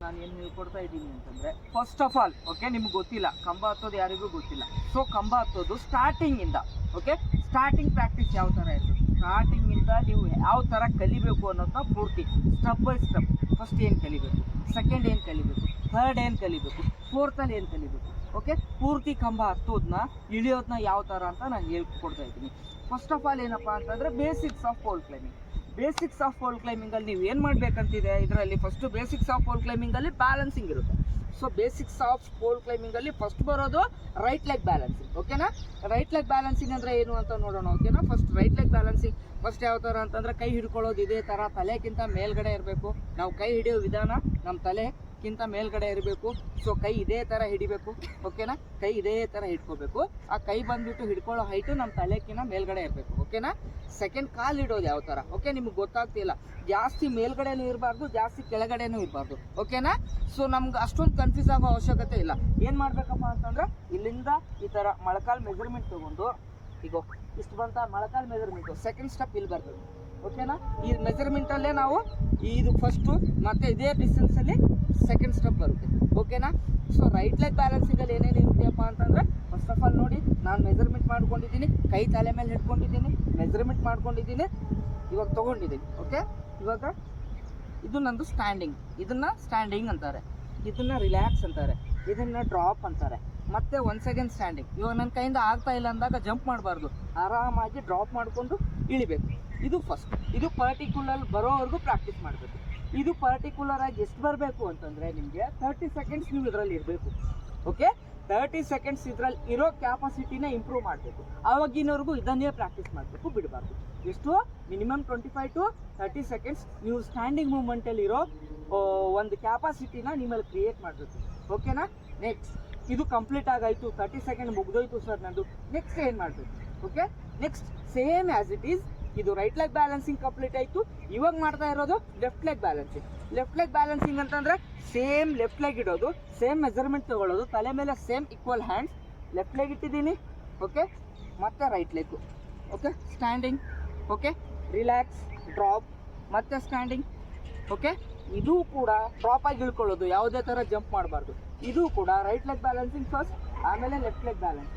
ನಾನು ಏನು ಹೇಳ್ಕೊಡ್ತಾ ಇದ್ದೀನಿ ಅಂತಂದರೆ, ಫಸ್ಟ್ ಆಫ್ ಆಲ್ ಓಕೆ, ನಿಮ್ಗೆ ಗೊತ್ತಿಲ್ಲ ಕಂಬ ಹತ್ತೋದು ಯಾರಿಗೂ ಗೊತ್ತಿಲ್ಲ. ಸೊ ಕಂಬ ಹತ್ತೋದು ಸ್ಟಾರ್ಟಿಂಗಿಂದ ಓಕೆ, ಸ್ಟಾರ್ಟಿಂಗ್ ಪ್ರಾಕ್ಟೀಸ್ ಯಾವ ಥರ ಇರಬೇಕು, ಸ್ಟಾರ್ಟಿಂಗಿಂದ ನೀವು ಯಾವ ಥರ ಕಲಿಬೇಕು ಅನ್ನೋದನ್ನ ಪೂರ್ತಿ ಸ್ಟೆಪ್ ಬೈ ಸ್ಟೆಪ್. ಫಸ್ಟ್ ಏನು ಕಲಿಬೇಕು, ಸೆಕೆಂಡ್ ಏನು ಕಲಿಬೇಕು, ಥರ್ಡ್ ಏನು ಕಲಿಬೇಕು, ಫೋರ್ತಲ್ಲಿ ಏನು ಕಲಿಬೇಕು ಓಕೆ, ಪೂರ್ತಿ ಕಂಬ ಹತ್ತೋದನ್ನ ಇಳಿಯೋದನ್ನ ಯಾವ ಥರ ಅಂತ ನಾನು ಹೇಳ್ಕೊಡ್ತಾ ಇದ್ದೀನಿ. ಫಸ್ಟ್ ಆಫ್ ಆಲ್ ಏನಪ್ಪ ಅಂತಂದರೆ basics of pole climbing. Basics of pole ಕ್ಲೈಂಬಿಂಗಲ್ಲಿ ನೀವು ಏನು ಮಾಡಬೇಕಂತಿದೆ, ಇದರಲ್ಲಿ ಫಸ್ಟು ಬೇಸಿಕ್ಸ್ ಆಫ್ ಪೋಲ್ ಕ್ಲೈಂಬಿಂಗಲ್ಲಿ ಬ್ಯಾಲೆನ್ಸಿಂಗ್ ಇರುತ್ತೆ. ಸೊ ಬೇಸಿಕ್ಸ್ ಆಫ್ ಪೋಲ್ ಕ್ಲೈಂಬಿಂಗಲ್ಲಿ ಫಸ್ಟ್ ಬರೋದು ರೈಟ್ ಲೆಗ್ ಬ್ಯಾಲೆನ್ಸಿಂಗ್ ಓಕೆನಾ. ರೈಟ್ ಲೆಗ್ ಬ್ಯಾಲೆನ್ಸಿಂಗ್ ಅಂದರೆ ಏನು ಅಂತ ನೋಡೋಣ ಓಕೆನಾ. First right leg balancing first ಯಾವ ಥರ ಅಂತಂದರೆ, ಕೈ ಹಿಡ್ಕೊಳ್ಳೋದು ಇದೇ ಥರ ತಲೆಗಿಂತ ಮೇಲ್ಗಡೆ ಇರಬೇಕು. ನಾವು ಕೈ ಹಿಡಿಯೋ ವಿಧಾನ ನಮ್ಮ ತಲೆಗಿಂತ ಮೇಲ್ಗಡೆ ಇರಬೇಕು. ಸೊ ಕೈ ಇದೇ ಥರ ಹಿಡಿಬೇಕು ಓಕೆನಾ, ಕೈ ಇದೇ ಥರ ಹಿಡ್ಕೋಬೇಕು. ಆ ಕೈ ಬಂದುಬಿಟ್ಟು ಹಿಡ್ಕೊಳ್ಳೋ ಹೈಟು ನಮ್ಮ ತಲೆಗಿಂತ ಮೇಲ್ಗಡೆ ಇರಬೇಕು ಓಕೆನಾ. ಸೆಕೆಂಡ್ ಕಾಲು ಇಡೋದು ಯಾವ ಥರ ಓಕೆ, ನಿಮ್ಗೆ ಗೊತ್ತಾಗ್ತಿಲ್ಲ, ಜಾಸ್ತಿ ಮೇಲ್ಗಡೆನೂ ಇರಬಾರ್ದು, ಜಾಸ್ತಿ ಕೆಳಗಡೆನೂ ಇರಬಾರ್ದು ಓಕೆನಾ. ಸೊ ನಮ್ಗೆ ಅಷ್ಟೊಂದು ಕನ್ಫ್ಯೂಸ್ ಆಗೋ ಅವಶ್ಯಕತೆ ಇಲ್ಲ. ಏನು ಮಾಡಬೇಕಪ್ಪ ಅಂತಂದ್ರೆ, ಇಲ್ಲಿಂದ ಈ ಥರ ಮೊಳಕಾಲು ಮೆಜರ್ಮೆಂಟ್ ತೊಗೊಂಡು ಈಗ ಇಷ್ಟು ಬಂತ ಮೊಳಕಾಲು ಮೆಜರ್ಮೆಂಟು, ಸೆಕೆಂಡ್ ಸ್ಟೆಪ್ ಇಲ್ಲಿ ಬರಬೇಕು ಓಕೆನಾ. ಈ ಮೆಜರ್ಮೆಂಟಲ್ಲೇ ನಾವು ಇದು ಫಸ್ಟು ಮತ್ತು ಇದೇ ಡಿಸ್ಟೆನ್ಸಲ್ಲಿ ಸೆಕೆಂಡ್ ಸ್ಟೆಪ್ ಬರುತ್ತೆ ಓಕೆನಾ. ಸೊ ರೈಟ್ ಲೆಗ್ ಬ್ಯಾಲೆನ್ಸಿಂಗಲ್ಲಿ ಏನೇನು ಇರುತ್ತೆಯಪ್ಪ ಅಂತಂದರೆ, ಫಸ್ಟ್ ಆಫ್ ಆಲ್ ನೋಡಿ, ನಾನು ಮೆಜರ್ಮೆಂಟ್ ಮಾಡ್ಕೊಂಡಿದ್ದೀನಿ, ಕೈ ತಲೆ ಮೇಲೆ ಹಿಡ್ಕೊಂಡಿದ್ದೀನಿ, ಮೆಜರ್ಮೆಂಟ್ ಮಾಡ್ಕೊಂಡಿದ್ದೀನಿ, ಇವಾಗ ತೊಗೊಂಡಿದ್ದೀನಿ ಓಕೆ. ಇವಾಗ ಇದು ನಂದು ಸ್ಟ್ಯಾಂಡಿಂಗ್, ಇದನ್ನು ಸ್ಟ್ಯಾಂಡಿಂಗ್ ಅಂತಾರೆ, ಇದನ್ನು ರಿಲ್ಯಾಕ್ಸ್ ಅಂತಾರೆ, ಇದನ್ನು ಡ್ರಾಪ್ ಅಂತಾರೆ, ಮತ್ತು 1 ಸೆಕೆಂಡ್ ಸ್ಟ್ಯಾಂಡಿಂಗ್. ಇವಾಗ ನನ್ನ ಕೈಯಿಂದ ಆಗ್ತಾ ಇಲ್ಲ ಅಂದಾಗ ಜಂಪ್ ಮಾಡಬಾರ್ದು, ಆರಾಮಾಗಿ ಡ್ರಾಪ್ ಮಾಡಿಕೊಂಡು ಇಳಿಬೇಕು. ಇದು ಫಸ್ಟ್, ಇದು ಪರ್ಟಿಕ್ಯುಲರ್ ಬರೋವರೆಗೂ ಪ್ರಾಕ್ಟೀಸ್ ಮಾಡಬೇಕು. ಇದು ಪರ್ಟಿಕ್ಯುಲರ್ ಆಗಿ ಎಷ್ಟು ಬರಬೇಕು ಅಂತಂದರೆ, ನಿಮಗೆ 30 ಸೆಕೆಂಡ್ಸ್ ನೀವು ಇದರಲ್ಲಿ ಇರಬೇಕು ಓಕೆ. 30 ಸೆಕೆಂಡ್ಸ್ ಇದರಲ್ಲಿ ಇರೋ ಕ್ಯಾಪಾಸಿಟಿನ ಇಂಪ್ರೂವ್ ಮಾಡಬೇಕು. ಆವಾಗಿನವರೆಗೂ ಇದನ್ನೇ ಪ್ರಾಕ್ಟೀಸ್ ಮಾಡಬೇಕು, ಬಿಡಬಾರ್ದು. ಎಷ್ಟು ಮಿನಿಮಮ್ 25 to 30 ಸೆಕೆಂಡ್ಸ್ ನೀವು ಸ್ಟ್ಯಾಂಡಿಂಗ್ ಮೂವ್ಮೆಂಟಲ್ಲಿ ಇರೋ ಒಂದು ಕ್ಯಾಪಾಸಿಟಿನ ನಿಮ್ಮಲ್ಲಿ ಕ್ರಿಯೇಟ್ ಮಾಡಬೇಕು ಓಕೆನಾ. ನೆಕ್ಸ್ಟ್ ಇದು ಕಂಪ್ಲೀಟ್ ಆಗಾಯಿತು, 30 ಸೆಕೆಂಡ್ ಮುಗಿದೋಯ್ತು ಸರ್ ನಂದು. ನೆಕ್ಸ್ಟ್ ಏನು ಮಾಡಬೇಕು okay. Next same as it is, ಇದು ರೈಟ್ ಲೆಗ್ ಬ್ಯಾಲೆನ್ಸಿಂಗ್ ಕಂಪ್ಲೀಟ್ ಆಯಿತು. ಇವಾಗ ಮಾಡ್ತಾ ಇರೋದು left leg balancing. Left leg balancing ಅಂತಂದರೆ ಸೇಮ್ ಲೆಫ್ಟ್ ಲೆಗ್ ಇಡೋದು, ಸೇಮ್ ಮೆಜರ್ಮೆಂಟ್ ತೊಗೊಳ್ಳೋದು, ತಲೆ ಮೇಲೆ same equal hands, left leg ಇಟ್ಟಿದ್ದೀನಿ ಓಕೆ, ಮತ್ತು right leg okay. Standing okay, relax, drop, ಮತ್ತು ಸ್ಟ್ಯಾಂಡಿಂಗ್ ಓಕೆ. ಇದು ಕೂಡ ಡ್ರಾಪಾಗಿ ಇಳ್ಕೊಳ್ಳೋದು, ಯಾವುದೇ ಥರ ಜಂಪ್ ಮಾಡಬಾರ್ದು. ಇದು ಕೂಡ ರೈಟ್ ಲೆಗ್ ಬ್ಯಾಲೆನ್ಸಿಂಗ್ ಫಸ್ಟ್, ಆಮೇಲೆ ಲೆಫ್ಟ್ ಲೆಗ್ ಬ್ಯಾಲೆನ್ಸಿಂಗ್.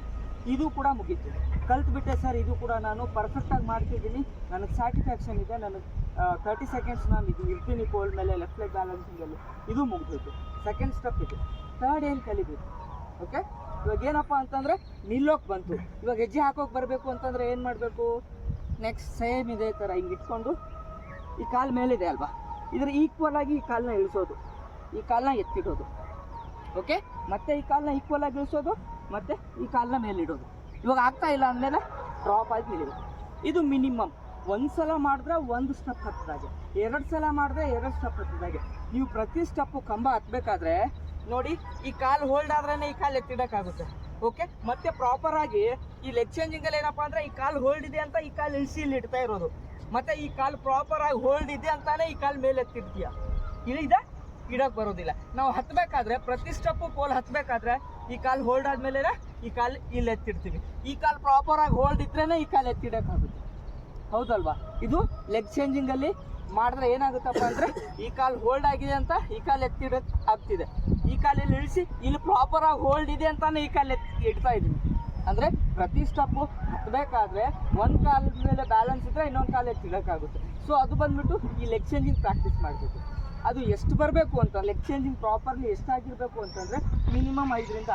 ಇದು ಕೂಡ ಮುಗೀತು, ಕಲ್ತ್ಬಿಟ್ಟೆ ಸರ್. ಇದು ಕೂಡ ನಾನು ಪರ್ಫೆಕ್ಟಾಗಿ ಮಾಡ್ತಿದ್ದೀನಿ, ನನಗೆ ಸ್ಯಾಟಿಸ್ಫ್ಯಾಕ್ಷನ್ ಇದೆ, ನನಗೆ 30 ಸೆಕೆಂಡ್ಸ್ ನಾನು ಇದು ಇರ್ತೀನಿ ಪೋಲ್ ಮೇಲೆ ಲೆಫ್ಟ್ ಲೆಗ್ ಬ್ಯಾಲೆನ್ಸಿಂಗಲ್ಲಿ. ಇದು ಮುಗಿದೋಯ್ತು, ಸೆಕೆಂಡ್ ಸ್ಟೆಪ್ ಇದು. ಥರ್ಡ್ ಏನು ಕಲಿಬೇಕು ಓಕೆ. ಇವಾಗ ಏನಪ್ಪ ಅಂತಂದರೆ, ನಿಲ್ಲೋಕೆ ಬಂತು, ಇವಾಗ ಹೆಜ್ಜೆ ಹಾಕೋಕೆ ಬರಬೇಕು ಅಂತಂದರೆ ಏನು ಮಾಡಬೇಕು. ನೆಕ್ಸ್ಟ್ ಸೇಮ್ ಇದೇ ಥರ ಹಿಂಗೆ ಇಟ್ಕೊಂಡು, ಈ ಕಾಲು ಮೇಲಿದೆ ಅಲ್ವಾ, ಇದ್ರ ಈಕ್ವಲ್ ಆಗಿ ಈ ಕಾಲನ್ನ ಇಳಿಸೋದು, ಈ ಕಾಲನ್ನ ಎತ್ತಿಡೋದು ಓಕೆ, ಮತ್ತು ಈ ಕಾಲನ್ನ ಈಕ್ವಲ್ ಆಗಿ ಇಳಿಸೋದು, ಮತ್ತು ಈ ಕಾಲನ್ನ ಮೇಲಿಡೋದು. ಇವಾಗ ಆಗ್ತಾ ಇಲ್ಲ ಅಂದಮೇಲೆ ಡ್ರಾಪ್ ಆಗಿ ಇಳಿಬೇಕು. ಇದು ಮಿನಿಮಮ್. ಒಂದು ಸಲ ಮಾಡಿದ್ರೆ 1 ಸ್ಟೆಪ್ ಹತ್ತಿದಾಗೆ, 2 ಸಲ ಮಾಡಿದ್ರೆ 2 ಸ್ಟೆಪ್ ಹತ್ತಿದಾಗೆ. ನೀವು ಪ್ರತಿ ಸ್ಟೆಪ್ಪು ಕಂಬ ಹತ್ತಬೇಕಾದ್ರೆ ನೋಡಿ, ಈ ಕಾಲು ಹೋಲ್ಡ್ ಆದ್ರೇ ಈ ಕಾಲು ಎತ್ತಿಡೋಕ್ಕಾಗುತ್ತೆ ಓಕೆ. ಮತ್ತು ಪ್ರಾಪರಾಗಿ ಈ ಲೆಗ್ ಚೇಂಜಿಂಗಲ್ಲಿ ಏನಪ್ಪ ಅಂದರೆ, ಈ ಕಾಲು ಹೋಲ್ಡ್ ಇದೆ ಅಂತ ಈ ಕಾಲು ಇಳಿಸಿ ಇಲ್ಲಿ ಇಡ್ತಾ ಇರೋದು, ಮತ್ತು ಈ ಕಾಲು ಪ್ರಾಪರಾಗಿ ಹೋಲ್ಡ್ ಇದೆ ಅಂತಾನೆ ಈ ಕಾಲು ಮೇಲೆ ಎತ್ತಿಡ್ತೀಯ, ಇಳಿದ ಇಡೋಕ್ಕೆ ಬರೋದಿಲ್ಲ. ನಾವು ಹತ್ತಬೇಕಾದ್ರೆ ಪ್ರತಿ ಸ್ಟೆಪ್ಪು ಪೋಲ್ ಹತ್ತಬೇಕಾದ್ರೆ ಈ ಕಾಲು ಹೋಲ್ಡ್ ಆದಮೇಲೆ ಈ ಕಾಲು ಇಲ್ಲಿ ಎತ್ತಿಡ್ತೀವಿ. ಈ ಕಾಲು ಪ್ರಾಪರಾಗಿ ಹೋಲ್ಡ್ ಇದ್ರೇ ಈ ಕಾಲು ಎತ್ತಿಡೋಕ್ಕಾಗುತ್ತೆ, ಹೌದಲ್ವಾ. ಇದು ಲೆಗ್ ಚೇಂಜಿಂಗಲ್ಲಿ ಮಾಡಿದ್ರೆ ಏನಾಗುತ್ತಪ್ಪ ಅಂದರೆ, ಈ ಕಾಲು ಹೋಲ್ಡ್ ಆಗಿದೆ ಅಂತ ಈ ಕಾಲು ಎತ್ತಿಡೋಕ್ಕೆ ಆಗ್ತಿದೆ, ಈ ಕಾಲಲ್ಲಿ ಇಳಿಸಿ ಇಲ್ಲಿ ಪ್ರಾಪರಾಗಿ ಹೋಲ್ಡ್ ಇದೆ ಅಂತಾನೆ ಈ ಕಾಲು ಇಡ್ತಾ ಇದ್ದೀನಿ. ಅಂದರೆ ಪ್ರತಿ ಸ್ಟೆಪ್ಪು ಹತ್ತಬೇಕಾದ್ರೆ ಒಂದು ಕಾಲ ಮೇಲೆ ಬ್ಯಾಲೆನ್ಸ್ ಇದ್ದರೆ ಇನ್ನೊಂದು ಕಾಲು ಎತ್ತಿಡೋಕ್ಕಾಗುತ್ತೆ. ಸೊ ಅದು ಬಂದುಬಿಟ್ಟು ಈ ಲೆಗ್ ಚೇಂಜಿಂಗ್ ಪ್ರಾಕ್ಟೀಸ್ ಮಾಡಬೇಕು. ಅದು ಎಷ್ಟು ಬರಬೇಕು ಅಂತ, ಲೆಗ್ ಚೇಂಜಿಂಗ್ ಪ್ರಾಪರ್ಲಿ ಎಷ್ಟಾಗಿರಬೇಕು ಅಂತಂದರೆ, ಮಿನಿಮಮ್ 5 ರಿಂದ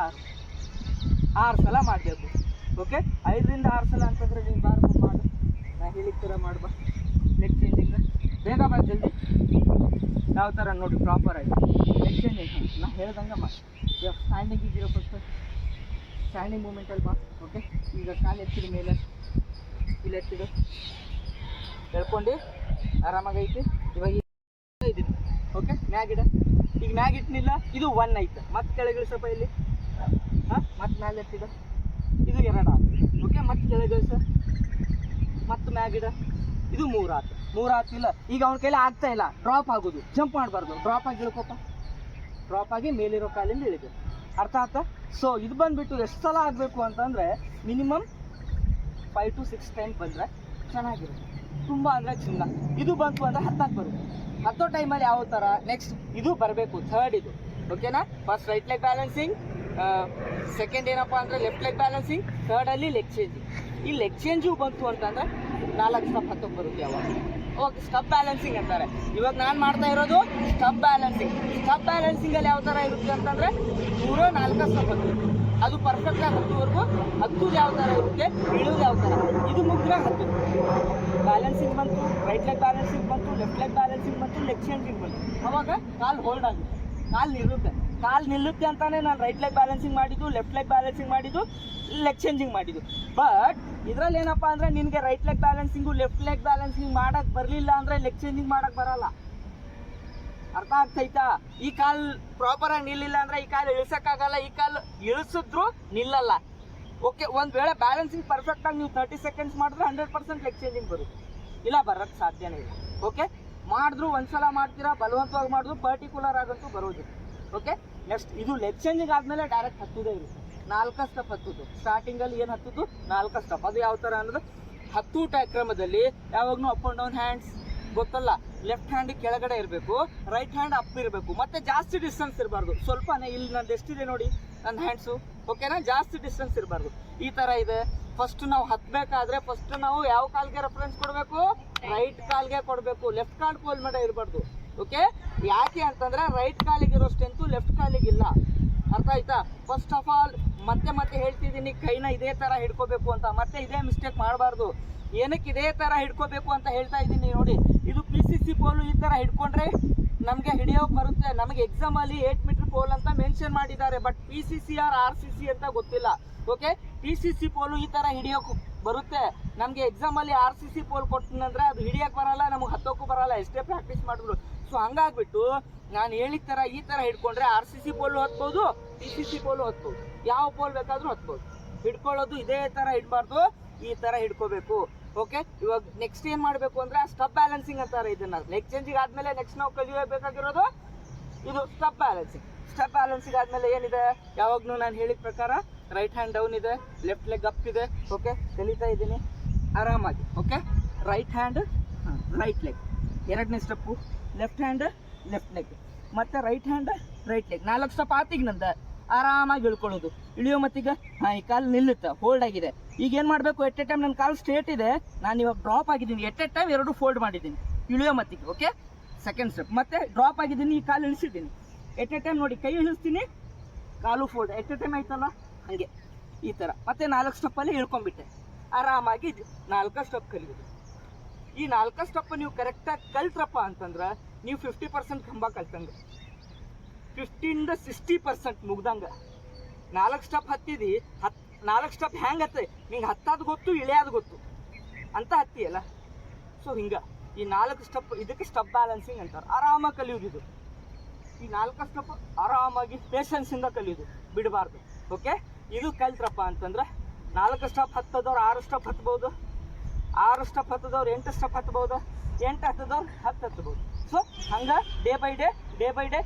6 ಸಲ ಮಾಡಬೇಕು ಓಕೆ. 5 ರಿಂದ 6 ಸಲ ಅಂತಂದರೆ ನೀನು ಬಾರ್ಬ ಮಾಡು, ನಾನು ಹೇಳಿದ ಥರ ಮಾಡ್ಬಾ ಲೆಗ್ ಚೇಂಜಿಂಗ್. ಬೇಗ ಬಾ ಜಲ್ದಿ, ಯಾವ ಥರ ನೋಡಿ ಪ್ರಾಪರಾಗಿ ಲೆಗ್ ಚೇಂಜಿಂಗ್ ನಾನು ಹೇಳ್ದಂಗೆ ಮಾಡಿ. ಇವಾಗ ಸ್ಟ್ಯಾಂಡಿಂಗ್ ಇದ್ದೀರೋ ಫಸ್ಟ್, ಸ್ಟ್ಯಾಂಡಿಂಗ್ ಮೂಮೆಂಟಲ್ಲಿ ಬಾ ಓಕೆ. ಈಗ ಕಾಲು ಎತ್ತಿದ ಮೇಲೆ ಇಲ್ಲಿ ಎತ್ತಿಡು, ಹೇಳ್ಕೊಂಡು ಆರಾಮಾಗೈತಿ. ಇವಾಗ ಇದ್ದೀನಿ ಓಕೆ, ಮ್ಯಾಗಿಡ. ಈಗ ಮ್ಯಾಗ್ ಇಟ್ಟಿನಿಲ್ಲ, ಇದು 1 ಐತೆ, ಮತ್ತೆ ಕೆಳಗೆ ಇಳಿಸಪ್ಪ ಇಲ್ಲಿ, ಹಾಂ, ಮತ್ತೆ ಮ್ಯಾಲೆ ಎತ್ತಿದ, ಇದು 2 ಆಯ್ತು ಓಕೆ. ಮತ್ತೆ ಕೆಳಗೆ ಇಳಿಸ, ಮತ್ತು ಮ್ಯಾಗಿಡ, ಇದು 3 ಆಯ್ತು. 3 ಆಗ್ತಿಲ್ಲ, ಈಗ ಅವ್ನ ಕೈಲಿ ಆಗ್ತಾ ಇಲ್ಲ, ಡ್ರಾಪ್ ಆಗೋದು, ಜಂಪ್ ಮಾಡಬಾರ್ದು, ಡ್ರಾಪ್ ಆಗಿ ಇಳ್ಕೊಪ್ಪ, ಡ್ರಾಪ್ ಆಗಿ ಮೇಲಿರೋ ಕಾಲಿಂದ ಇಳಿಬೇಕು, ಅರ್ಥ ಆಯ್ತಾ. ಸೊ ಇದು ಬಂದುಬಿಟ್ಟು ಎಷ್ಟು ಸಲ ಆಗಬೇಕು ಅಂತಂದರೆ, ಮಿನಿಮಮ್ 5 to 6 ಟೈಮ್ ಬಂದರೆ ಚೆನ್ನಾಗಿರುತ್ತೆ, ತುಂಬ ಅಂದರೆ ಚಿನ್ನ. ಇದು ಬಂತು ಅಂದರೆ 10 ಬರುತ್ತೆ, ಹತ್ತೋ ಟೈಮಲ್ಲಿ ಯಾವ ಥರ ನೆಕ್ಸ್ಟ್ ಇದು ಬರಬೇಕು, ಥರ್ಡ್ ಇದು ಓಕೆನಾ. First right leg balancing, second ಏನಪ್ಪ ಅಂದರೆ ಲೆಫ್ಟ್ ಲೆಗ್ ಬ್ಯಾಲೆನ್ಸಿಂಗ್, ಥರ್ಡಲ್ಲಿ ಲೆಗ್ ಚೇಂಜಿಂಗ್. ಈ ಲೆಗ್ ಚೇಂಜು ಬಂತು ಅಂತಂದರೆ 4 ಸ್ಟೆಪ್ ಹತ್ತೋಕೆ ಬರುತ್ತೆ ಯಾವಾಗ. ಓಕೆ, ಸ್ಟೆಪ್ ಬ್ಯಾಲೆನ್ಸಿಂಗ್ ಅಂತಾರೆ. ಇವಾಗ ನಾನು ಮಾಡ್ತಾ ಇರೋದು ಸ್ಟೆಪ್ ಬ್ಯಾಲೆನ್ಸಿಂಗ್. ಸ್ಟೆಪ್ ಬ್ಯಾಲೆನ್ಸಿಂಗಲ್ಲಿ ಯಾವ ಥರ ಇರುತ್ತೆ ಅಂತಂದರೆ ಪೂರ 4 ಸ್ಟೆಪ್ ಹತ್ತಬೇಕು. ಅದು ಪರ್ಫೆಕ್ಟಾಗಿ ಹತ್ತುವರೆಗೂ ಹತ್ತುದು ಯಾವ ಥರ ಇರುತ್ತೆ, ಇಳೋದು ಯಾವ ಥರ, ಇದು ಮುಗಿದ್ರೆ ಹತ್ತು. ಬ್ಯಾಲೆನ್ಸಿಂಗ್ ಬಂತು, ರೈಟ್ ಲೆಗ್ ಬ್ಯಾಲೆನ್ಸಿಂಗ್ ಬಂತು, ಲೆಫ್ಟ್ ಲೆಗ್ ಬ್ಯಾಲೆನ್ಸಿಂಗ್ ಬಂತು, ಲೆಗ್ ಚೇಂಜಿಂಗ್ ಬಂತು. ಅವಾಗ ಕಾಲು ಹೋಲ್ಡ್ ಆಗುತ್ತೆ, ಕಾಲು ನಿಲ್ಲುತ್ತೆ. ಕಾಲು ನಿಲ್ಲುತ್ತೆ ಅಂತಾನೆ ನಾನು ರೈಟ್ ಲೆಗ್ ಬ್ಯಾಲೆನ್ಸಿಂಗ್ ಮಾಡಿದ್ದು, ಲೆಫ್ಟ್ ಲೆಗ್ ಬ್ಯಾಲೆನ್ಸಿಂಗ್ ಮಾಡಿದ್ದು, ಲೆಗ್ ಚೇಂಜಿಂಗ್ ಮಾಡಿದ್ದು. ಬಟ್ ಇದರಲ್ಲಿ ಏನಪ್ಪ ಅಂದರೆ ನಿನಗೆ right leg balancing left leg balancing ಮಾಡೋಕ್ಕೆ ಬರಲಿಲ್ಲ ಅಂದರೆ ಲೆಗ್ ಚೇಂಜಿಂಗ್ ಮಾಡೋಕ್ಕೆ ಬರಲ್ಲ. ಅರ್ಥ ಆಗ್ತೈತಾ? ಈ ಕಾಲು ಪ್ರಾಪರಾಗಿ ನಿಲ್ಲಿಲ್ಲ ಅಂದರೆ ಈ ಕಾಲು ಇಳಿಸೋಕ್ಕಾಗಲ್ಲ, ಈ ಕಾಲು ಇಳಿಸಿದ್ರು ನಿಲ್ಲಲ್ಲ. ಓಕೆ, ಒಂದು ವೇಳೆ ಬ್ಯಾಲೆನ್ಸಿಂಗ್ ಪರ್ಫೆಕ್ಟಾಗಿ ನೀವು 30 ಸೆಕೆಂಡ್ಸ್ ಮಾಡಿದ್ರೆ 100% ಲೆಗ್ ಚೇಂಜಿಂಗ್ ಬರುತ್ತೆ, ಇಲ್ಲ ಬರೋಕ್ಕೆ ಸಾಧ್ಯನೇ ಇಲ್ಲ. ಓಕೆ, ಮಾಡಿದ್ರು ಒಂದ್ಸಲ ಮಾಡ್ತೀರಾ, ಬಲವಂತವಾಗಿ ಮಾಡಿದ್ರು ಪರ್ಟಿಕ್ಯುಲರ್ ಆಗಂತೂ ಬರೋದಿಲ್ಲ. ಓಕೆ, ನೆಕ್ಸ್ಟ್ ಇದು ಲೆಗ್ ಚೇಂಜಿಂಗ್ ಆದಮೇಲೆ ಡೈರೆಕ್ಟ್ ಹತ್ತುದೇ ಇರುತ್ತೆ. 4 ಸ್ಟೆಪ್ ಹತ್ತುದು. ಸ್ಟಾರ್ಟಿಂಗಲ್ಲಿ ಏನು ಹತ್ತುದು 4 ಸ್ಟೆಪ್. ಅದು ಯಾವ ಥರ ಅಂದರೆ ಹತ್ತೂಟ ಕ್ರಮದಲ್ಲಿ ಯಾವಾಗಲೂ ಅಪ್ ಆ್ಯಂಡ್ ಡೌನ್ ಹ್ಯಾಂಡ್ಸ್ ಗೊತ್ತಲ್ಲ, ಲೆಫ್ಟ್ ಹ್ಯಾಂಡ್ ಕೆಳಗಡೆ ಇರಬೇಕು, ರೈಟ್ ಹ್ಯಾಂಡ್ ಅಪ್ ಇರಬೇಕು, ಮತ್ತೆ ಜಾಸ್ತಿ ಡಿಸ್ಟೆನ್ಸ್ ಇರಬಾರ್ದು. ಸ್ವಲ್ಪನೇ ಇಲ್ಲಿ ನಂದು ಎಷ್ಟಿದೆ ನೋಡಿ ನನ್ನ ಹ್ಯಾಂಡ್ಸು, ಓಕೆನಾ, ಜಾಸ್ತಿ ಡಿಸ್ಟೆನ್ಸ್ ಇರಬಾರ್ದು. ಈ ಥರ ಇದೆ. ಫಸ್ಟ್ ನಾವು ಹತ್ತಬೇಕಾದ್ರೆ ಫಸ್ಟ್ ನಾವು ಯಾವ ಕಾಲ್ಗೆ ರೆಫರೆನ್ಸ್ ಕೊಡಬೇಕು, ರೈಟ್ ಕಾಲ್ಗೆ ಕೊಡಬೇಕು, ಲೆಫ್ಟ್ ಕಾಲ್ ಕೋಲ್ ಮೇಲೆ ಇರಬಾರ್ದು. ಓಕೆ, ಯಾಕೆ ಅಂತಂದರೆ ರೈಟ್ ಕಾಲಿಗಿರೋ ಸ್ಟ್ರೆಂತು ಲೆಫ್ಟ್ ಕಾಲಿಗಿಲ್ಲ. ಅರ್ಥ ಆಯ್ತಾ? ಫಸ್ಟ್ ಆಫ್ ಆಲ್ ಮತ್ತೆ ಹೇಳ್ತಿದ್ದೀನಿ, ಕೈನ ಇದೇ ಥರ ಹಿಡ್ಕೋಬೇಕು ಅಂತ. ಮತ್ತೆ ಇದೇ ಮಿಸ್ಟೇಕ್ ಮಾಡಬಾರ್ದು. ಏನಕ್ಕೆ ಇದೇ ಥರ ಹಿಡ್ಕೋಬೇಕು ಅಂತ ಹೇಳ್ತಾ ಇದ್ದೀನಿ ನೋಡಿ. ಇದು PCC ಪೋಲು ಈ ಥರ ಹಿಡ್ಕೊಂಡ್ರೆ ನಮಗೆ ಹಿಡಿಯೋಕೆ ಬರುತ್ತೆ. ನಮಗೆ ಎಕ್ಸಾಮಲ್ಲಿ 8 ಮೀಟರ್ ಪೋಲ್ ಅಂತ ಮೆನ್ಷನ್ ಮಾಡಿದ್ದಾರೆ, ಬಟ್ PCC ಆರ್ RCC ಅಂತ ಗೊತ್ತಿಲ್ಲ. ಓಕೆ, PCC ಪೋಲು ಈ ಥರ ಹಿಡಿಯೋಕೆ ಬರುತ್ತೆ. ನಮಗೆ ಎಕ್ಸಾಮಲ್ಲಿ RCC ಪೋಲ್ ಕೊಟ್ಟಿನಂದ್ರೆ ಅದು ಹಿಡಿಯೋಕೆ ಬರಲ್ಲ, ನಮಗೆ ಹತ್ತೋಕ್ಕೂ ಬರಲ್ಲ, ಎಷ್ಟೇ ಪ್ರಾಕ್ಟೀಸ್ ಮಾಡಿದ್ರು. ಸೊ ಹಂಗಾಗ್ಬಿಟ್ಟು ನಾನು ಹೇಳಿದ ಥರ ಈ ಥರ ಹಿಡ್ಕೊಂಡ್ರೆ RCC ಪೋಲು ಹತ್ಬೋದು, PCC ಪೋಲು ಹತ್ಬೋದು, ಯಾವ ಪೋಲ್ ಬೇಕಾದರೂ ಹತ್ಬೋದು. ಹಿಡ್ಕೊಳ್ಳೋದು ಇದೇ ಥರ ಹಿಡ್ಬಾರ್ದು, ಈ ಥರ ಹಿಡ್ಕೋಬೇಕು. ಓಕೆ, ಇವಾಗ ನೆಕ್ಸ್ಟ್ ಏನು ಮಾಡಬೇಕು ಅಂದರೆ ಸ್ಟೆಪ್ ಬ್ಯಾಲೆನ್ಸಿಂಗ್ ಅಂತಾರೆ ಇದನ್ನು. ಲೆಗ್ ಚೇಂಜಿಂಗ್ ಆದಮೇಲೆ ನೆಕ್ಸ್ಟ್ ನಾವು ಕಲಿಯಬೇಕಾಗಿರೋದು ಇದು ಸ್ಟೆಪ್ ಬ್ಯಾಲೆನ್ಸಿಂಗ್. ಸ್ಟೆಪ್ ಬ್ಯಾಲೆನ್ಸಿಂಗ್ ಆದಮೇಲೆ ಏನಿದೆ, ಯಾವಾಗಲೂ ನಾನು ಹೇಳಿದ ಪ್ರಕಾರ ರೈಟ್ ಹ್ಯಾಂಡ್ ಡೌನ್ ಇದೆ, ಲೆಫ್ಟ್ ಲೆಗ್ ಅಪ್ ಇದೆ. ಓಕೆ, ಕಲಿತಾ ಇದ್ದೀನಿ ಆರಾಮಾಗಿ. Okay, right hand right leg, ಎರಡನೇ step left hand left leg, ಮತ್ತು right hand right leg. 4 step ಆತಿಗೆ ನಂದು ಆರಾಮಾಗಿ ಇಳ್ಕೊಳ್ಳೋದು. ಇಳಿಯೋ ಮತ್ತೀಗ ಈ ಕಾಲು ನಿಲ್ಲುತ್ತೆ, ಹೋಲ್ಡ್ ಆಗಿದೆ. ಈಗ ಏನು ಮಾಡಬೇಕು, ಎಟ್ ಎ ಟೈಮ್ ನನ್ನ ಕಾಲು ಸ್ಟ್ರೇಟ್ ಇದೆ, ನಾನು ಇವಾಗ ಡ್ರಾಪ್ ಆಗಿದ್ದೀನಿ, ಎಟ್ ಎ ಟೈಮ್ 2 ಫೋಲ್ಡ್ ಮಾಡಿದ್ದೀನಿ ಇಳಿಯೋ ಮತ್ತಿಗೆ. Okay, second step. ಮತ್ತೆ ಡ್ರಾಪ್ ಆಗಿದ್ದೀನಿ, ಈ ಕಾಲು ಇಳಿಸಿದ್ದೀನಿ, ಎಟ್ ಎ ಟೈಮ್ ನೋಡಿ ಕೈ ಇಳಿಸ್ತೀನಿ, ಕಾಲು ಫೋಲ್ಡ್, ಎಟ್ ಎ ಟೈಮ್ ಆಯ್ತಲ್ಲ ಹಾಗೆ ಈ ಥರ. ಮತ್ತೆ 4 ಸ್ಟೆಪ್ಪಲ್ಲಿ ಇಳ್ಕೊಂಡ್ಬಿಟ್ಟೆ ಆರಾಮಾಗಿ. 4 ಸ್ಟೆಪ್ ಕಲಿಯೋದು. ಈ 4 ಸ್ಟೆಪ್ ನೀವು ಕರೆಕ್ಟಾಗಿ ಕಲ್ತ್ರಪ್ಪ ಅಂತಂದ್ರೆ ನೀವು 50% ಕಂಬ ಕಲ್ತಂಗೆ, 50-60% ಮುಗ್ದಂಗೆ. 4 ಸ್ಟೆಪ್ ಹತ್ತಿದಿ, 4 ಸ್ಟೆಪ್ ಹೆಂಗೆ ಹತ್ತೆ ನಿಂಗೆ ಹತ್ತೋದು ಗೊತ್ತು, ಇಳಿಯೋದು ಗೊತ್ತು ಅಂತ ಹತ್ತಿಯಲ್ಲ. ಸೊ ಹಿಂಗೆ ಈ 4 ಸ್ಟೆಪ್, ಇದಕ್ಕೆ ಸ್ಟೆಪ್ ಬ್ಯಾಲೆನ್ಸಿಂಗ್ ಅಂತಾರೆ. ಆರಾಮಾಗಿ ಕಲಿಯೋದು ಇದು. ಈ 4 ಸ್ಟೆಪ್ ಆರಾಮಾಗಿ ಪೇಷನ್ಸಿಂದ ಕಲಿಯೋದು, ಬಿಡಬಾರ್ದು. ಓಕೆ, ಇದು ಕಲ್ತ್ರಪ್ಪ ಅಂತಂದ್ರೆ 4 ಸ್ಟೆಪ್ ಹತ್ತದವ್ರು 6 ಸ್ಟೆಪ್ ಹತ್ಬೋದು, 6 ಸ್ಟೆಪ್ ಹತ್ತದವ್ರು 8 ಸ್ಟೆಪ್ ಹತ್ಬೋದು, 8 ಹತ್ತದವ್ರು 10 ಹತ್ಬೋದು. ಸೊ ಹಂಗೆ ಡೇ ಬೈ ಡೇ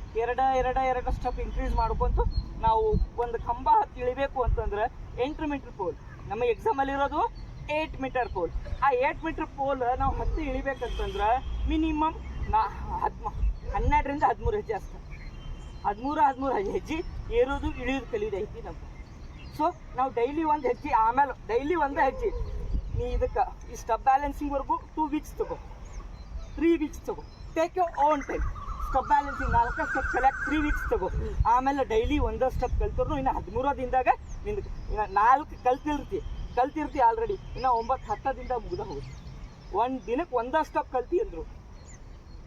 ಎರಡು ಸ್ಟೆಪ್ ಇನ್ಕ್ರೀಸ್ ಮಾಡ್ಕೊಂತು ನಾವು ಒಂದು ಕಂಬ ಹತ್ತಿ ಇಳಿಬೇಕು ಅಂತಂದ್ರೆ 8 ಮೀಟರ್ ಪೋಲ್. ನಮ್ಮ ಎಕ್ಸಾಮಲ್ಲಿರೋದು 8 ಮೀಟರ್ ಪೋಲ್. ಆ 8 ಮೀಟರ್ ಪೋಲ್ ನಾವು ಹತ್ತಿ ಇಳಿಬೇಕಂತಂದ್ರೆ ಮಿನಿಮಮ್ 12ರಿಂದ 13 ಹೆಜ್ಜೆ ಅಷ್ಟೆ. 13 ಹೆಜ್ಜೆ ಏರೋದು ಇಳಿಯೋದು ಕಲಿಯೋದೈತಿ ನಮ್ಗೆ. ಸೊ ನಾವು ಡೈಲಿ ಒಂದು ಹೆಜ್ಜೆ, ಆಮೇಲೆ ಡೈಲಿ ಒಂದು ಹೆಜ್ಜೆ. ನೀ ಇದಕ್ಕೆ ಈ ಸ್ಟೆಪ್ ಬ್ಯಾಲೆನ್ಸಿಂಗ್ವರೆಗೂ 2 ವೀಕ್ಸ್ ತಗೋ, 3 ವೀಕ್ಸ್ ತಗೋ, take your own time. Step balancing 4 step ಕಲಿಯಕ್ಕೆ 3 ವೀಕ್ಸ್ ತಗೋ. ಆಮೇಲೆ ಡೈಲಿ 1 ಸ್ಟೆಪ್ ಕಲ್ತರು ಇನ್ನು 13 ದಿನದಾಗ ನಿಂದು ಇನ್ನು 4 ಕಲ್ತಿರ್ತಿ ಆಲ್ರೆಡಿ, ಇನ್ನು 9-10 ದಿನದಾಗ ಮುಗ್ದ ಹೋಗುತ್ತೆ. 1 ದಿನಕ್ಕೆ 1 ಸ್ಟೆಪ್ ಕಲ್ತಿ ಅಂದರು.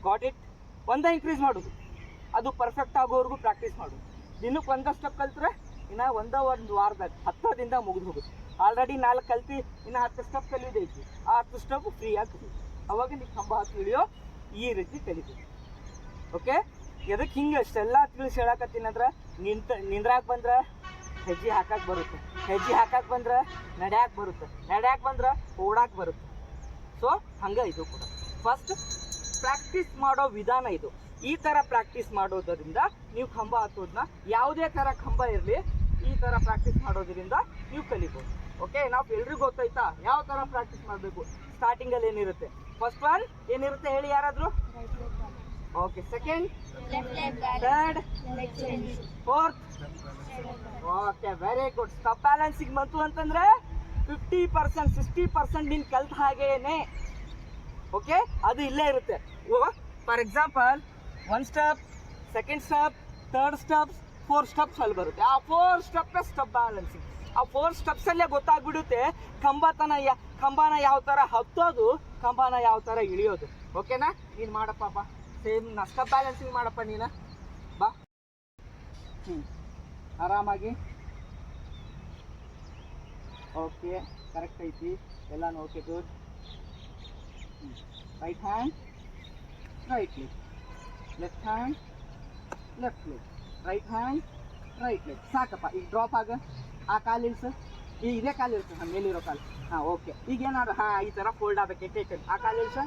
Got it? 1 ಇನ್ಕ್ರೀಸ್ ಮಾಡೋದು, ಅದು ಪರ್ಫೆಕ್ಟ್ ಆಗೋವರೆಗೂ ಪ್ರಾಕ್ಟೀಸ್ ಮಾಡೋದು. ದಿನಕ್ಕೆ 1 ಸ್ಟೆಪ್ ಕಲ್ತ್ರೆ ಇನ್ನು ಒಂದು ವಾರದಾಗ 10 ದಿನದಾಗ ಮುಗಿದು ಹೋಗುತ್ತೆ. ಆಲ್ರೆಡಿ 4 ಕಲ್ತಿ ಇನ್ನು 10 ಸ್ಟೆಪ್ ಕಲಿಯೋದೈತಿ. ಆ 10 ಸ್ಟೆಪ್ ಫ್ರೀ ಆಗಿ ಅವಾಗ ನೀವು ಕಂಬ ಹತ್ತಿ ಇಳಿಯೋ ಈ ರೀತಿ ಕಲಿತೀವಿ. ಓಕೆ, ಎದಕ್ಕೆ ಹಿಂಗೆ ಅಷ್ಟೆಲ್ಲ ತಿಳಿಸಿ ಹೇಳಕತ್ತೀನಿ ಅಂದ್ರೆ ನಿಂದ್ರಾಕೆ ಬಂದ್ರೆ ಹೆಜ್ಜೆ ಹಾಕಕ್ಕೆ ಬರುತ್ತೆ, ಹೆಜ್ಜೆ ಹಾಕಕ್ಕೆ ಬಂದ್ರೆ ನಡ್ಯಾಕೆ ಬರುತ್ತೆ, ನಡ್ಯಾಕೆ ಬಂದ್ರೆ ಓಡಾಕೆ ಬರುತ್ತೆ. ಸೊ ಹಂಗೆ ಇದು ಕೂಡ ಫಸ್ಟ್ ಪ್ರಾಕ್ಟೀಸ್ ಮಾಡೋ ವಿಧಾನ ಇದು. ಈ ಥರ ಪ್ರಾಕ್ಟೀಸ್ ಮಾಡೋದರಿಂದ ನೀವು ಕಂಬ ಹತ್ತೋದನ್ನ, ಯಾವುದೇ ಥರ ಕಂಬ ಇರಲಿ, ಈ ಥರ ಪ್ರಾಕ್ಟೀಸ್ ಮಾಡೋದ್ರಿಂದ ನೀವು ಕಲಿಬೋದು. ಓಕೆ, ನಾವು ಎಲ್ರಿಗೂ ಗೊತ್ತಾಯ್ತಾ ಯಾವ ಥರ ಪ್ರಾಕ್ಟೀಸ್ ಮಾಡಬೇಕು. ಸ್ಟಾರ್ಟಿಂಗಲ್ಲಿ ಏನಿರುತ್ತೆ, ಫಸ್ಟ್ ಒನ್ ಏನಿರುತ್ತೆ ಹೇಳಿ ಯಾರಾದರೂ? Okay second, left leg balance, third, leg change, fourth. Okay very good. Step balancing ಬಂತು ಅಂತಂದ್ರೆ 50% 60% ನೀನು ಕಲ್ತ ಹಾಗೇನೆ. ಓಕೆ ಅದು ಇಲ್ಲೇ ಇರುತ್ತೆ. For example 1 step, 2nd step, 3rd step, 4 steps ಅಲ್ಲಿ ಬರುತ್ತೆ. ಆ 4 ಸ್ಟೆಪ್ ಸ್ಟೆಪ್ ಬ್ಯಾಲೆನ್ಸಿಂಗ್. ಆ 4 ಸ್ಟೆಪ್ಸಲ್ಲೇ ಗೊತ್ತಾಗ್ಬಿಡುತ್ತೆ ಕಂಬನ ಯಾವ ಥರ ಹತ್ತೋದು, ಕಂಬನ ಯಾವ ಥರ ಇಳಿಯೋದು. ಓಕೆನಾ? ನೀನು ಮಾಡಪ್ಪ ಬಾ, ಸೇಮ್ ನಾ ಸ್ಟೆಪ್ ಬ್ಯಾಲೆನ್ಸಿಂಗ್ ಮಾಡಪ್ಪ ನೀನು ಬಾ. ಆರಾಮಾಗಿ. ಓಕೆ ಕರೆಕ್ಟ್ ಐತಿ ಎಲ್ಲಾನು. Okay good. Right hand, right leg, left hand, left leg, right hand, right leg. ಸಾಕಪ್ಪ. ಈಗ ಡ್ರಾಪ್ ಆಗ, ಆ ಕಾಲು ಇಳಿಸು. ಈಗ ಇದೇ ಕಾಲು ಇಳಿಸು, ಹಾಂ ಮೇಲಿರೋ ಕಾಲು. ಹಾಂ ಓಕೆ. ಈಗ ಏನಾದ್ರು ಈ ಥರ ಫೋಲ್ಡ್ ಆಗ್ಬೇಕು. ಎಟ್ ಆ ಕಾಲು ಇಳಿಸ.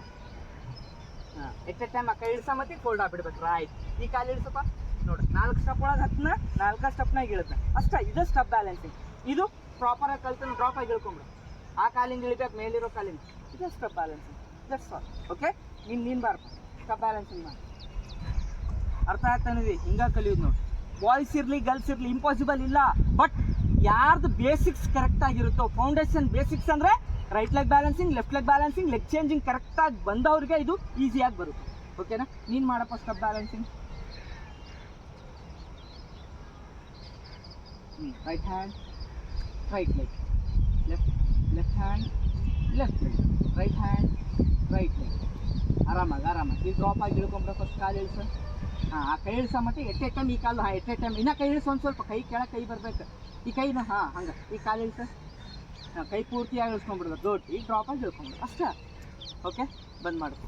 ಹಾಂ ಎಟ್ ಟೈಮ್ ಆ ಕೈ ಇಳಿಸ ಮತ್ತೆ ಫೋಲ್ಡ್ ಆಗ್ಬಿಡ್ಬೇಕು. ರೈಟ್. ಈ ಕಾಲು ಇಳಿಸಪ್ಪ. ನೋಡಿ 4 ಸ್ಟೆಪ್ ಒಳಗೆ ಹತ್ತನ, 4 ಸ್ಟೆಪ್ನಾಗ ಇಳುತ್ತೆ ಅಷ್ಟೇ. ಇದು ಸ್ಟೆಪ್ ಬ್ಯಾಲೆನ್ಸಿಂಗ್. ಇದು ಪ್ರಾಪರಾಗಿ ಕಲ್ತು ಡ್ರಾಪ್ ಆಗಿ ಇಳ್ಕೊಂಬಿಡು. ಆ ಕಾಲಿಂದ ಇಳಿಬೇಕು, ಮೇಲಿರೋ ಕಾಲಿಂದ. ಇದು step balancing. That's all. Okay ನೀನು ಬಾರಪ್ಪ ಸ್ಟೆಪ್ ಬ್ಯಾಲೆನ್ಸಿಂಗ್ ಮಾಡಿ. ಅರ್ಥ ಆಗ್ತಾನಿದೆ? ಹಿಂಗೆ ಕಲಿಯೋದು ನೋಡಿ. ಬಾಯ್ಸ್ ಇರಲಿ ಗರ್ಲ್ಸ್ ಇರಲಿ ಇಂಪಾಸಿಬಲ್ ಇಲ್ಲ. ಬಟ್ ಯಾರ್ದು ಬೇಸಿಕ್ಸ್ ಕರೆಕ್ಟ್ ಆಗಿರುತ್ತೋ, ಫೌಂಡೇಶನ್ ಬೇಸಿಕ್ಸ್ ಅಂದರೆ right leg balancing, left leg balancing, leg changing ಕರೆಕ್ಟಾಗಿ ಬಂದವ್ರಿಗೆ ಇದು ಈಸಿಯಾಗಿ ಬರುತ್ತೆ. ಓಕೆನಾ? ನೀನು ಮಾಡಪ್ಪ step balancing. Right hand, right leg, left hand, left leg, right hand, right leg. ಆರಾಮಾಗಿ ಈಗ ಡ್ರಾಪ್ ಆಗಿ ಇಳ್ಕೊಂಬಿಡ. ಫಸ್ಟ್ ಕಾಲು ಇಳಿಸು. ಹಾಂ ಆ ಕೈ ಇಳಿಸೋ ಮತ್ತೆ ಎಟ್ ಟೈಮ್ ಈ ಕಾಲು. ಹಾಂ ಎಟ್ ಟೈಮ್ ಇನ್ನೂ ಕೈ ಇಳಿಸು. ಒಂದು ಸ್ವಲ್ಪ ಕೈ ಕೆಳಗೆ ಕೈ ಬರಬೇಕು. ಈ ಕೈನ ಹಾಂ ಹಂಗೆ ಈ ಕಾಲು ಇಳಿಸು. ಹಾಂ ಕೈ ಪೂರ್ತಿಯಾಗಿ ಇಳಿಸ್ಕೊಂಡ್ಬಿಡ್ಬೇಕು. ದೊಡ್ಡ ಈಗ ಡ್ರಾಪ್ ಆಗಿ ಇಳ್ಕೊಂಬಿಡು ಅಷ್ಟೇ. ಓಕೆ ಬಂದ್ ಮಾಡು.